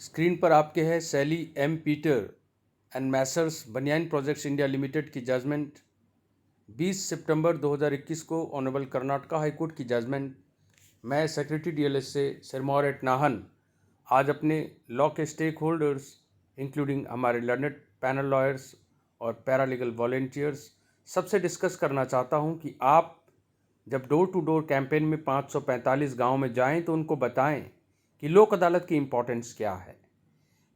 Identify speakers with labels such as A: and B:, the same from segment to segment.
A: Screen पर आपके है सैली एम पीटर एंड मैसर्स बनियान प्रोजेक्ट्स इंडिया लिमिटेड की जजमेंट 20 सितंबर 2021 को ऑनरेबल कर्नाटका हाई कोर्ट की जजमेंट। मैं सेक्रेटरी डीएलएस से सिरमौर एट नाहन आज अपने लॉ के स्टेक होल्डर्स इंक्लूडिंग हमारे लर्नेड पैनल लॉयर्स और पैरालीगल वॉलेंटियर्स सबसे डिस्कस करना चाहता हूं कि आप जब डोर टू डोर कैंपेन में 545 गांव में जाएं तो उनको बताएं कि लोक अदालत की इम्पोर्टेंस क्या है,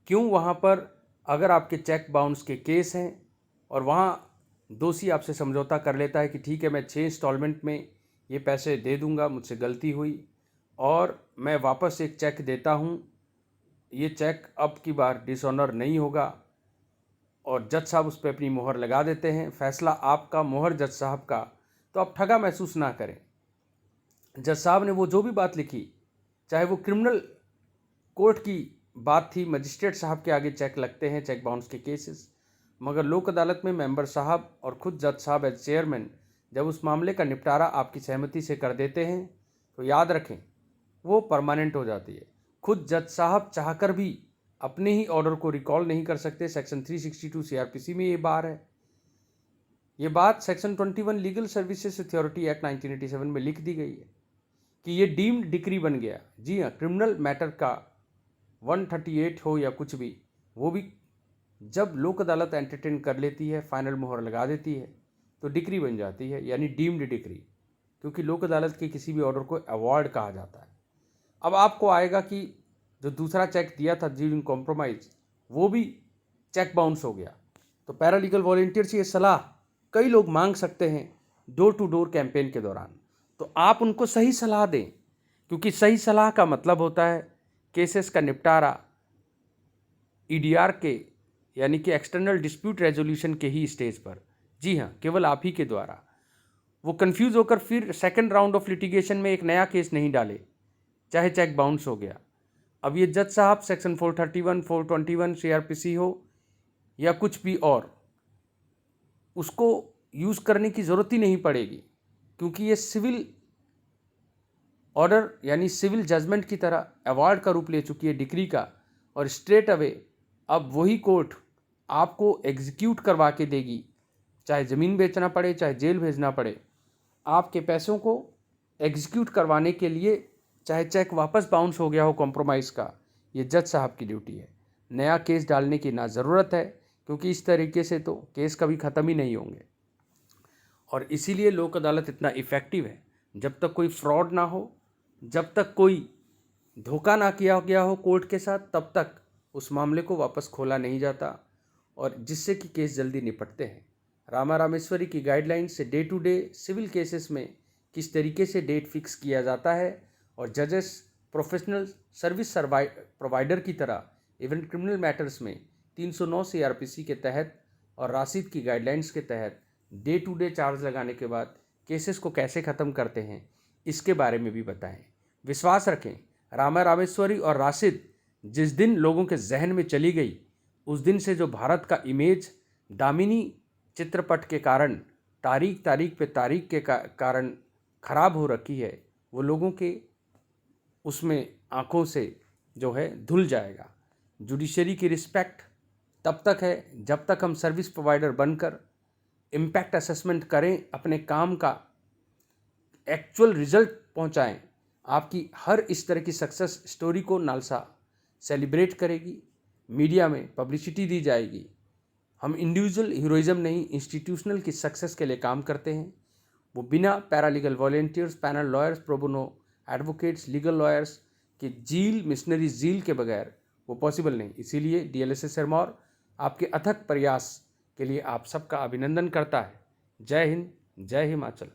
A: क्यों वहाँ पर अगर आपके चेक बाउंस के केस हैं और वहाँ दोषी आपसे समझौता कर लेता है कि ठीक है मैं 6 इंस्टॉलमेंट में ये पैसे दे दूँगा, मुझसे गलती हुई और मैं वापस एक चेक देता हूँ, ये चेक अब की बार डिसऑनर नहीं होगा और जज साहब उस पर अपनी मोहर लगा देते हैं, फैसला आपका, मोहर जज साहब का, तो आप ठगा महसूस ना करें। जज साहब ने वो जो भी बात लिखी, चाहे वो क्रिमिनल कोर्ट की बात थी, मजिस्ट्रेट साहब के आगे चेक लगते हैं, चेक बाउंस के केसेस, मगर लोक अदालत में मेंबर साहब और खुद जज साहब एज चेयरमैन जब उस मामले का निपटारा आपकी सहमति से कर देते हैं तो याद रखें वो परमानेंट हो जाती है। खुद जज साहब चाहकर भी अपने ही ऑर्डर को रिकॉल नहीं कर सकते। सेक्शन 362 सीआरपीसी में ये बार है। ये बात section 21 legal services authority act 1987 में लिख दी गई है कि ये डीम्ड डिक्री बन गया। जी हाँ, क्रिमिनल मैटर का 138 हो या कुछ भी, वो भी जब लोक अदालत एंटरटेन कर लेती है, फाइनल मोहर लगा देती है तो डिक्री बन जाती है, यानी डीम्ड डिक्री, क्योंकि लोक अदालत के किसी भी ऑर्डर को अवॉइड कहा जाता है। अब आपको आएगा कि जो दूसरा चेक दिया था ड्यूरिंग कॉम्प्रोमाइज़, वो भी चेक बाउंस हो गया। तो पैरालीगल वॉलेंटियर्स ये सलाह कई लोग मांग सकते हैं डोर टू डोर कैंपेन के दौरान, तो आप उनको सही सलाह दें, क्योंकि सही सलाह का मतलब होता है केसेस का निपटारा ईडीआर के यानी कि एक्सटर्नल डिस्प्यूट रेजोल्यूशन के ही स्टेज पर। जी हाँ, केवल आप ही के द्वारा। वो कंफ्यूज होकर फिर सेकंड राउंड ऑफ लिटिगेशन में एक नया केस नहीं डाले, चाहे चेक बाउंस हो गया। अब ये जज साहब सेक्शन 431 421 सीआरपीसी हो या कुछ भी और, उसको यूज़ करने की ज़रूरत ही नहीं पड़ेगी, क्योंकि ये सिविल ऑर्डर यानी सिविल जजमेंट की तरह अवार्ड का रूप ले चुकी है डिक्री का, और स्ट्रेट अवे अब वही कोर्ट आपको एग्जीक्यूट करवा के देगी, चाहे ज़मीन बेचना पड़े, चाहे जेल भेजना पड़े। आपके पैसों को एग्जीक्यूट करवाने के लिए, चाहे चेक वापस बाउंस हो गया हो कॉम्प्रोमाइज़ का, ये जज साहब की ड्यूटी है। नया केस डालने की ना ज़रूरत है, क्योंकि इस तरीके से तो केस कभी ख़त्म ही नहीं होंगे। और इसीलिए लोक अदालत इतना इफ़ेक्टिव है। जब तक कोई फ्रॉड ना हो, जब तक कोई धोखा ना किया गया हो कोर्ट के साथ, तब तक उस मामले को वापस खोला नहीं जाता, और जिससे कि केस जल्दी निपटते हैं। रामा रामेश्वरी की गाइडलाइंस से day to day civil cases में किस तरीके से डेट फिक्स किया जाता है, और जजेस प्रोफेशनल सर्विस प्रोवाइडर की तरह इवन क्रिमिनल मैटर्स में 309 सीआरपीसी के तहत और राशिद की गाइडलाइंस के तहत डे टू डे चार्ज लगाने के बाद केसेस को कैसे ख़त्म करते हैं, इसके बारे में भी बताएं। विश्वास रखें, रामा रामेश्वरी और राशिद जिस दिन लोगों के जहन में चली गई, उस दिन से जो भारत का इमेज दामिनी चित्रपट के कारण तारीख पे तारीख के कारण ख़राब हो रखी है, वो लोगों के उसमें आँखों से जो है धुल जाएगा। जुडिशरी की रिस्पेक्ट तब तक है जब तक हम सर्विस प्रोवाइडर बनकर इम्पैक्ट असेसमेंट करें, अपने काम का एक्चुअल रिजल्ट पहुंचाएं। आपकी हर इस तरह की सक्सेस स्टोरी को नालसा सेलिब्रेट करेगी, मीडिया में पब्लिसिटी दी जाएगी। हम इंडिविजुअल हीरोइज्म नहीं, इंस्टीट्यूशनल की सक्सेस के लिए काम करते हैं। वो बिना paralegal volunteers, panel lawyers, pro bono advocates, legal lawyers के जील, मिशनरी जील के बगैर वो पॉसिबल नहीं। इसीलिए डीएलएसए सिरमौर आपके अथक प्रयास के लिए आप सबका अभिनंदन करता है। जय हिंद, जय हिमाचल।